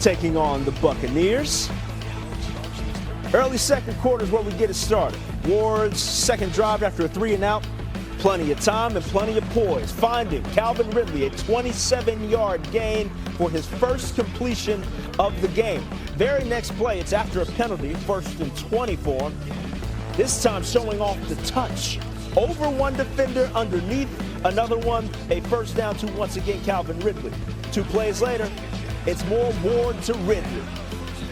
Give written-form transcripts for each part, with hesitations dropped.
taking on the Buccaneers. Early second quarter is where we get it started. Ward's second drive after a 3-and-out. Plenty of time and plenty of poise. Finding Calvin Ridley, a 27-yard gain for his first completion of the game. Very next play, it's after a penalty, 1st and 20 for him. This time showing off the touch. Over one defender, underneath another one, a first down to, once again, Calvin Ridley. 2 plays later, it's more Ward to Ridley.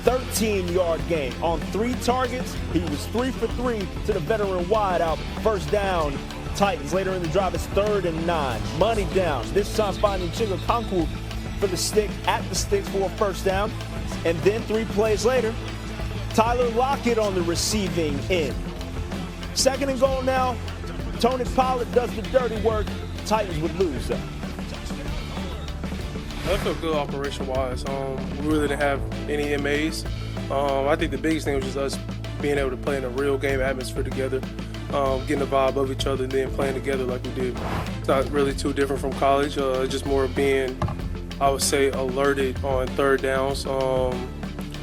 13-yard gain on 3 targets. He was 3 for 3 to the veteran wideout. First down, Titans. Later in the drive, it's 3rd and 9. Money down. This time finding Chigakonkwu for the stick, at the sticks for a first down. And then 3 plays later, Tyler Lockett on the receiving end. 2nd and goal now. Tony Pollard does the dirty work. Titans would lose that. I felt good operation-wise. We really didn't have any MAs. I think the biggest thing was just us being able to play in a real game atmosphere together, getting the vibe of each other and then playing together like we did. It's not really too different from college. Just more being, I would say, alerted on 3rd downs.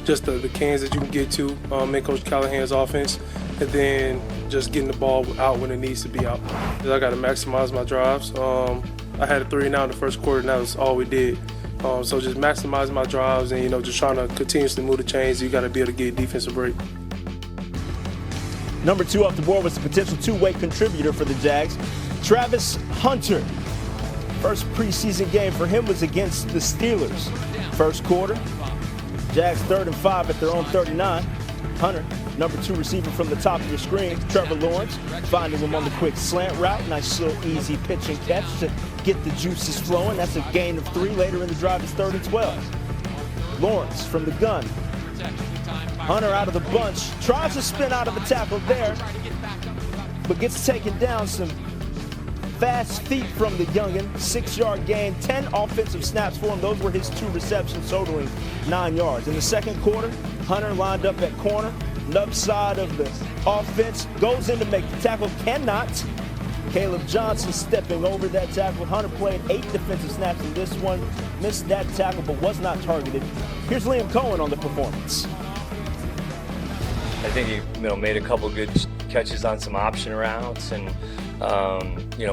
Just the cans that you can get to in Coach Callahan's offense, and then just getting the ball out when it needs to be out. I got to maximize my drives. I had a 3-and-out in the first quarter, and that was all we did. So just maximizing my drives and, just trying to continuously move the chains. You got to be able to get a defensive break. Number 2 off the board was a potential 2-way contributor for the Jags, Travis Hunter. First preseason game for him was against the Steelers. First quarter, Jags 3rd and 5 at their own 39. Hunter, number 2 receiver from the top of your screen, Trevor Lawrence, finding him on the quick slant route. Nice little easy pitch and catch to get the juices flowing. That's a gain of 3. Later in the drive, it's 3rd and 12. Lawrence from the gun. Hunter out of the bunch, tries to spin out of a tackle there, but gets taken down. Some fast feet from the youngin. 6-yard gain, 10 offensive snaps for him. Those were his 2 receptions, totaling 9 yards. In the second quarter, Hunter lined up at corner, nub side of the offense, goes in to make the tackle, cannot. Caleb Johnson stepping over that tackle. Hunter played 8 defensive snaps in this one, missed that tackle but was not targeted. Here's Liam Cohen on the performance. I think he made a couple good catches on some option routes and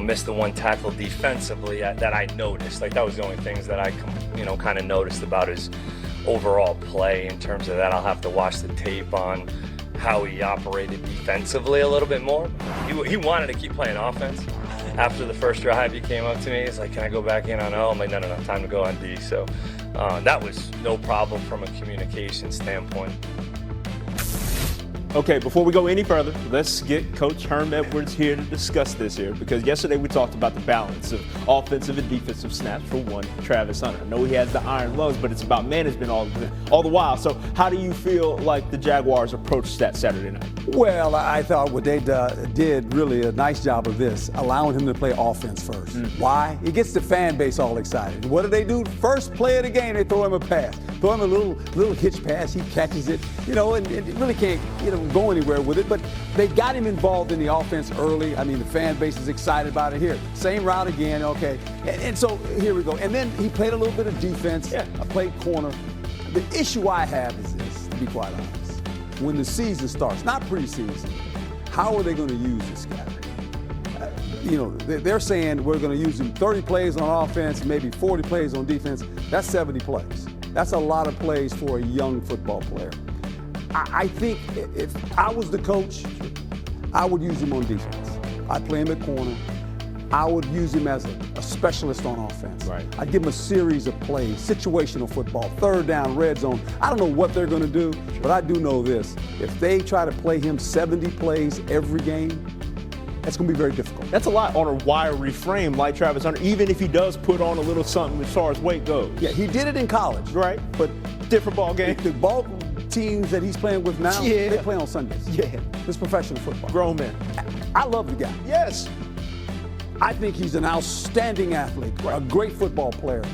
missed the 1 tackle defensively that I noticed. Like, that was the only things that I kind of noticed about his overall play. In terms of that, I'll have to watch the tape on how he operated defensively a little bit more. He wanted to keep playing offense. After the first drive, he came up to me. He's like, "Can I go back in on O?" I'm like, no, time to go on D. So that was no problem from a communication standpoint. Okay, before we go any further, let's get Coach Herm Edwards here to discuss this here, because yesterday we talked about the balance of offensive and defensive snaps for one Travis Hunter. I know he has the iron lungs, but it's about management all the while. So how do you feel like the Jaguars approached that Saturday night? Well, I thought what they did really a nice job of this, allowing him to play offense first. Why? It gets the fan base all excited. What do? First play of the game, they throw him a pass. Throw him a little hitch pass. He catches it, and it really can't, go anywhere with it. But they got him involved in the offense early. I mean, the fan base is excited about it. Here, same route again, okay. And so here we go. And then he played a little bit of defense. Yeah. I played corner. The issue I have is this, to be quite honest. When the season starts, not preseason, how are they going to use this guy? They're saying we're going to use him 30 plays on offense, maybe 40 plays on defense. That's 70 plays. That's a lot of plays for a young football player. I think if I was the coach, I would use him on defense. I'd play him at corner. I would use him as a specialist on offense. Right. I'd give him a series of plays, situational football, 3rd down, red zone. I don't know what they're going to do, but I do know this. If they try to play him 70 plays every game, that's going to be very difficult. That's a lot on a wiry frame like Travis Hunter, even if he does put on a little something as far as weight goes. Yeah, he did it in college. Right, but different ball game. The ball teams that he's playing with now, they play on Sundays. Yeah. It's professional football. Grown men. I love the guy. Yes. I think he's an outstanding athlete, a great football player.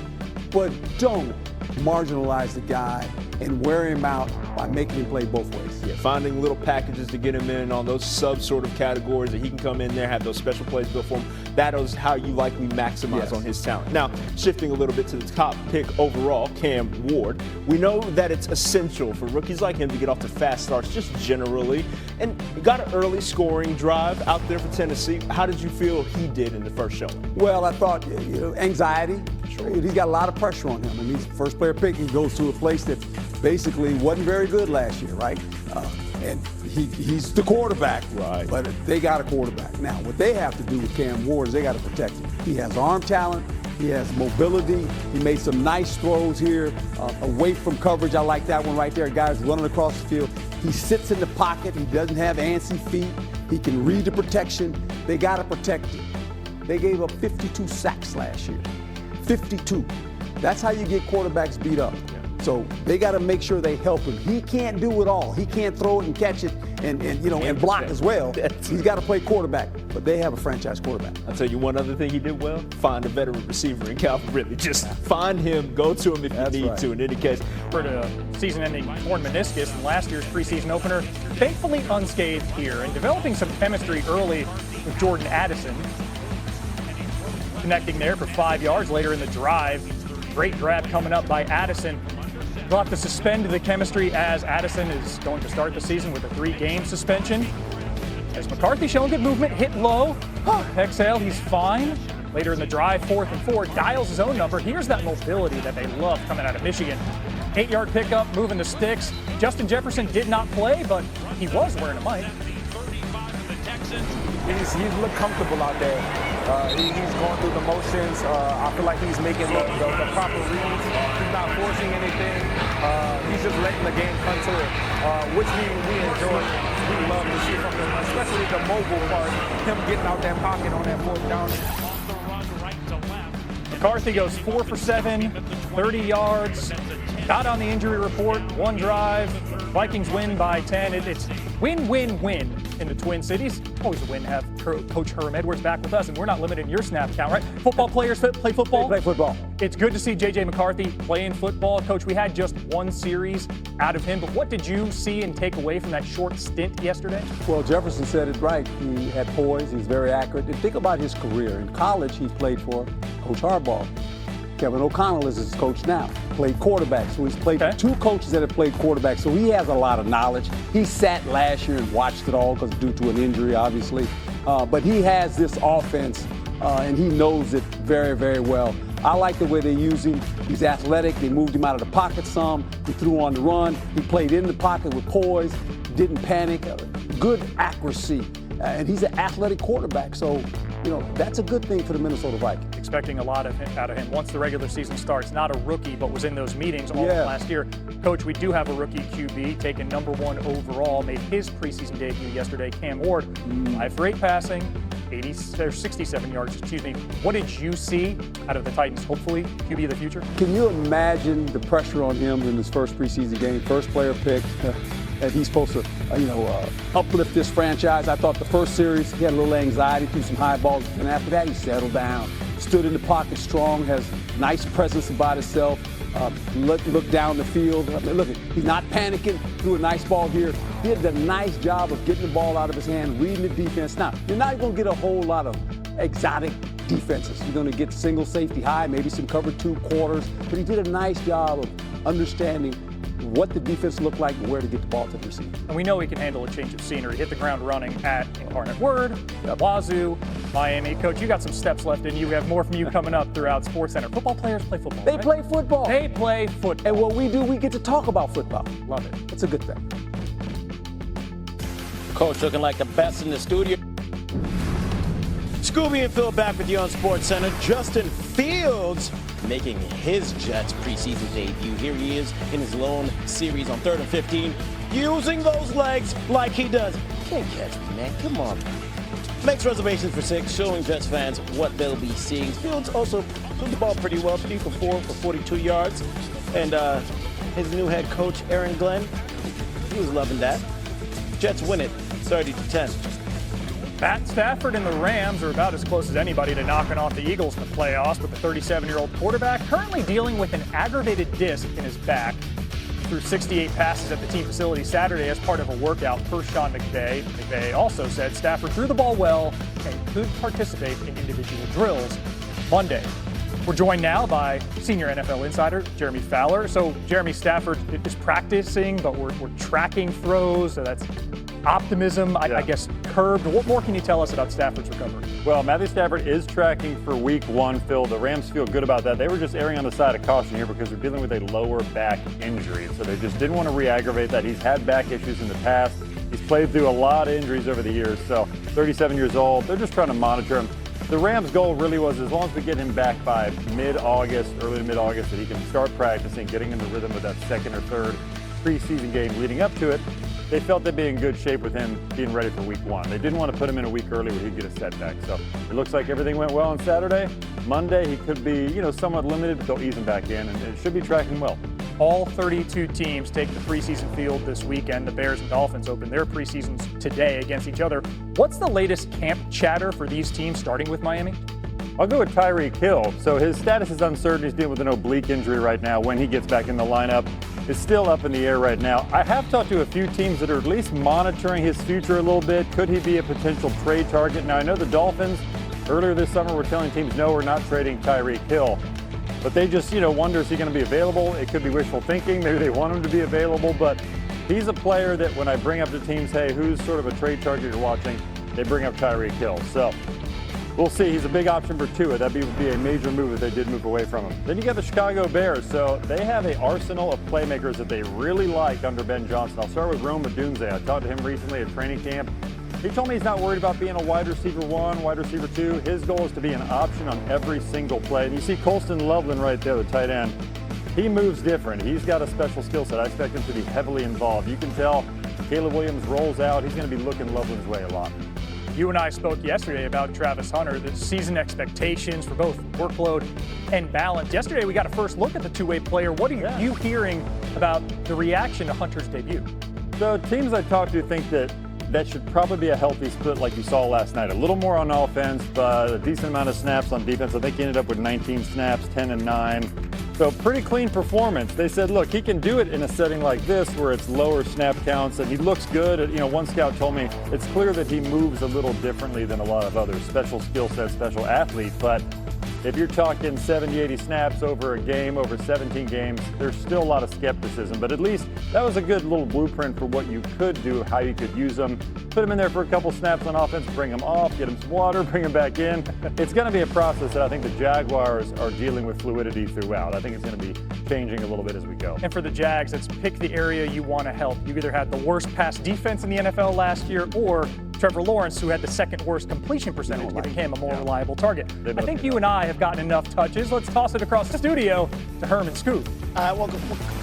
But don't marginalize the guy and wear him out by making him play both ways. Yeah, finding little packages to get him in on those sub sort of categories that he can come in there, have those special plays built for him. that is how you likely maximize on his talent. Now, shifting a little bit to the top pick overall, Cam Ward. We know that it's essential for rookies like him to get off to fast starts just generally. And got an early scoring drive out there for Tennessee. How did you feel he did in the first show? Well, I thought, anxiety. He's got a lot of pressure on him. And he's the first player pick. He goes to a place that basically wasn't very good last year, right? And he's the quarterback. Right. But they got a quarterback. Now, what they have to do with Cam Ward is they got to protect him. He has arm talent. He has mobility. He made some nice throws here away from coverage. I like that one right there. Guys running across the field. He sits in the pocket. He doesn't have antsy feet. He can read the protection. They got to protect him. They gave up 52 sacks last year. 52. That's how you get quarterbacks beat up. So they got to make sure they help him. He can't do it all. He can't throw it and catch it and block as well. He's got to play quarterback. But they have a franchise quarterback. I'll tell you one other thing he did well. Find a veteran receiver in Calvin Ridley. Just find him, go to him if you need to. In any case, for the season-ending torn meniscus in last year's preseason opener, thankfully unscathed here and developing some chemistry early with Jordan Addison. Connecting there for 5 yards later in the drive. Great grab coming up by Addison. We'll have to suspend the chemistry as Addison is going to start the season with a 3-game suspension. As McCarthy showing good movement, hit low, exhale, he's fine. Later in the drive, 4th and 4, dials his own number. Here's that mobility that they love coming out of Michigan. 8-yard pickup, moving the sticks. Justin Jefferson did not play, but he was wearing a mic. He's looked comfortable out there. He's going through the motions. I feel like he's making the proper reads. He's not forcing anything. He's just letting the game come to it, which we enjoy. We love to see from him, especially the mobile part, him getting out that pocket on that 4th down. McCarthy goes 4 for 7, 30 yards. Not on the injury report, 1 drive. Vikings win by 10. It's win-win-win in the Twin Cities. Always a win to have Coach Herm Edwards back with us, and we're not limiting your snap count, right? Football players play football? They play football. It's good to see J.J. McCarthy playing football. Coach, we had just 1 series out of him, but what did you see and take away from that short stint yesterday? Well, Jefferson said it right. He had poise. He's very accurate. And think about his career. In college, he played for Coach Harbaugh. Kevin O'Connell is his coach now. Played quarterback, so he's played for 2 coaches that have played quarterback, so he has a lot of knowledge. He sat last year and watched it all because due to an injury, obviously. But he has this offense, and he knows it very, very well. I like the way they use him. He's athletic. They moved him out of the pocket some. He threw on the run. He played in the pocket with poise, didn't panic. Good accuracy, and he's an athletic quarterback, so that's a good thing for the Minnesota Vikings. Expecting a lot out of him once the regular season starts. Not a rookie, but was in those meetings all of last year. Coach, we do have a rookie QB taken number 1 overall. Made his preseason debut yesterday. Cam Ward, 5 for 8 passing, 67 yards. What did you see out of the Titans? Hopefully, QB of the future. Can you imagine the pressure on him in his first preseason game? First player picked. And he's supposed to, uplift this franchise. I thought the first series, he had a little anxiety, threw some high balls. And after that, he settled down, stood in the pocket strong, has nice presence about himself, look down the field. Look, he's not panicking, threw a nice ball here. He did a nice job of getting the ball out of his hand, reading the defense. Now, you're not going to get a whole lot of exotic defenses. You're going to get single safety high, maybe some cover 2 quarters. But he did a nice job of understanding what the defense looked like and where to get the ball to the receiver. And we know he can handle a change of scenery, hit the ground running at Incarnate Word, Wazoo, Miami. Coach, you got some steps left in you. We have more from you coming up throughout SportsCenter. Football players play football, They play football. They play football. And what we do, we get to talk about football. Love it. It's a good thing. Coach looking like the best in the studio. Scooby and Phil back with you on SportsCenter. Justin Fields making his Jets preseason debut. Here he is in his lone series on 3rd and 15, using those legs like he does. Can't catch me, man. Come on. Makes reservations for 6, showing Jets fans what they'll be seeing. Fields also threw the ball pretty well, 3 for 4 for 42 yards. And his new head coach, Aaron Glenn, he was loving that. Jets win it 30-10. Matt Stafford and the Rams are about as close as anybody to knocking off the Eagles in the playoffs, with the 37-year-old quarterback currently dealing with an aggravated disc in his back. threw 68 passes at the team facility Saturday as part of a workout per Sean McVay. McVay also said Stafford threw the ball well and could participate in individual drills Monday. We're joined now by senior NFL insider Jeremy Fowler. So Jeremy, Stafford is practicing, but we're tracking throws, so that's optimism, I guess, curbed. What more can you tell us about Stafford's recovery? Well, Matthew Stafford is tracking for week 1, Phil. The Rams feel good about that. They were just erring on the side of caution here because they're dealing with a lower back injury. So they just didn't want to re-aggravate that. He's had back issues in the past. He's played through a lot of injuries over the years. So 37 years old. They're just trying to monitor him. The Rams' goal really was, as long as we get him back by mid-August, early to mid-August, that he can start practicing, getting in the rhythm of that second or third preseason game leading up to it. They felt they'd be in good shape with him being ready for week 1. They didn't want to put him in a week early where he'd get a setback. So it looks like everything went well on Saturday. Monday, he could be, somewhat limited, but they'll ease him back in, and it should be tracking well. All 32 teams take the preseason field this weekend. The Bears and Dolphins open their preseasons today against each other. What's the latest camp chatter for these teams, starting with Miami? I'll go with Tyreek Hill. So his status is uncertain. He's dealing with an oblique injury right now. When he gets back in the lineup, it's still up in the air right now. I have talked to a few teams that are at least monitoring his future a little bit. Could he be a potential trade target? Now, I know the Dolphins earlier this summer were telling teams, no, we're not trading Tyreek Hill. But they just, wonder, is he going to be available? It could be wishful thinking. Maybe they want him to be available. But he's a player that when I bring up to teams, hey, who's sort of a trade target you're watching, they bring up Tyreek Hill. So we'll see. He's a big option for Tua. That would be a major move if they did move away from him. Then you got the Chicago Bears. So they have an arsenal of playmakers that they really like under Ben Johnson. I'll start with Rome Odunze. I talked to him recently at training camp. He told me he's not worried about being a wide receiver 1, wide receiver 2. His goal is to be an option on every single play. And you see Colston Loveland right there, the tight end. He moves different. He's got a special skill set. I expect him to be heavily involved. You can tell Caleb Williams rolls out. He's going to be looking Loveland's way a lot. You and I spoke yesterday about Travis Hunter, the season expectations for both workload and balance. Yesterday, we got a first look at the two-way player. What are you hearing about the reaction to Hunter's debut? So teams I talked to think that should probably be a healthy split like you saw last night. A little more on offense, but a decent amount of snaps on defense. I think he ended up with 19 snaps, 10 and 9. So pretty clean performance. They said, look, he can do it in a setting like this where it's lower snap counts, and he looks good. One scout told me it's clear that he moves a little differently than a lot of others. Special skill set, special athlete, but if you're talking 70, 80 snaps over a game, over 17 games, there's still a lot of skepticism. But at least that was a good little blueprint for what you could do, how you could use them. Put him in there for a couple snaps on offense, bring him off, get him some water, bring him back in. It's going to be a process that I think the Jaguars are dealing with fluidity throughout. I think it's going to be changing a little bit as we go. And for the Jags, it's pick the area you want to help. You either had the worst pass defense in the NFL last year or Trevor Lawrence, who had the second worst completion percentage, giving him a more reliable target. I think you and I have gotten enough touches. Let's toss it across the studio to Herman Scoop. Well,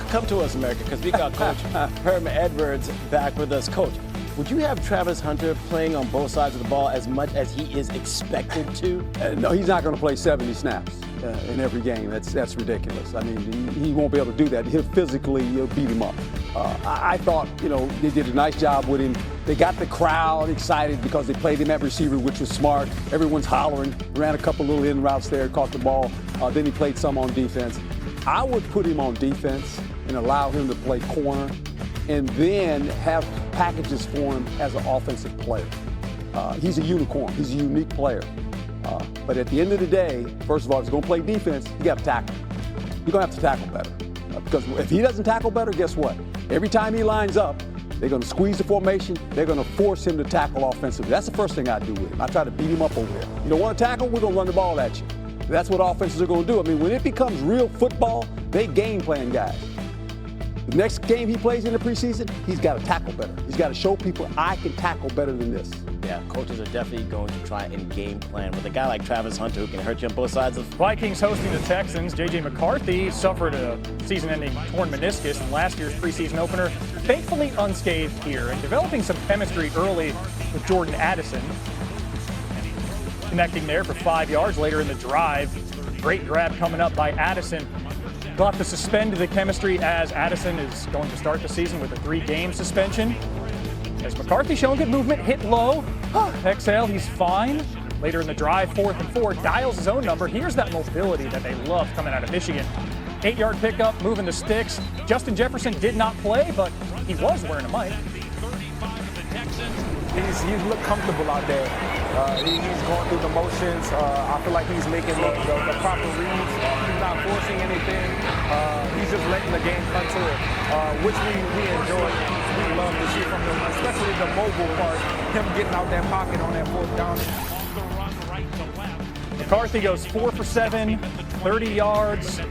come to us, America, because we got Coach Herman Edwards back with us. Coach, would you have Travis Hunter playing on both sides of the ball as much as he is expected to? No, he's not going to play 70 snaps in every game. That's ridiculous. I mean, he won't be able to do that. He'll beat him up. I thought, they did a nice job with him. They got the crowd excited because they played him at receiver, which was smart. Everyone's hollering. Ran a couple little in routes there, caught the ball. Then he played some on defense. I would put him on defense and allow him to play corner, and then have packages for him as an offensive player. He's a unicorn. He's a unique player. But at the end of the day, first of all, if he's going to play defense, you got to tackle. You're going to have to tackle better. Because if he doesn't tackle better, guess what? Every time he lines up, they're going to squeeze the formation. They're going to force him to tackle offensively. That's the first thing I do with him. I try to beat him up over there. You don't want to tackle? We're going to run the ball at you. That's what offenses are going to do. I mean, when it becomes real football, they game plan guys. The next game he plays in the preseason, he's got to tackle better. He's got to show people I can tackle better than this. Yeah, coaches are definitely going to try and game plan with a guy like Travis Hunter who can hurt you on both sides of. Vikings hosting the Texans. McCarthy suffered a season-ending torn meniscus in last year's preseason opener. Thankfully unscathed here and developing some chemistry early with Jordan Addison. Connecting there for 5 yards later in the drive. Great grab coming up by Addison. They'll have to suspend the chemistry as Addison is going to start the season with a 3-game suspension. As McCarthy showing good movement, hit low. Exhale, he's fine. Later in the drive, 4th and 4, dials his own number. Here's that mobility that they love coming out of Michigan. 8-yard pickup, moving the sticks. Justin Jefferson did not play, but he was wearing a mic. He's looked comfortable out there. He's going through the motions. I feel like he's making the proper reads. He's not forcing anything. He's just letting the game come to it, which we enjoy. We love to see from him, especially the mobile part, him getting out that pocket on that 4th down. McCarthy goes 4 for 7, 30 yards.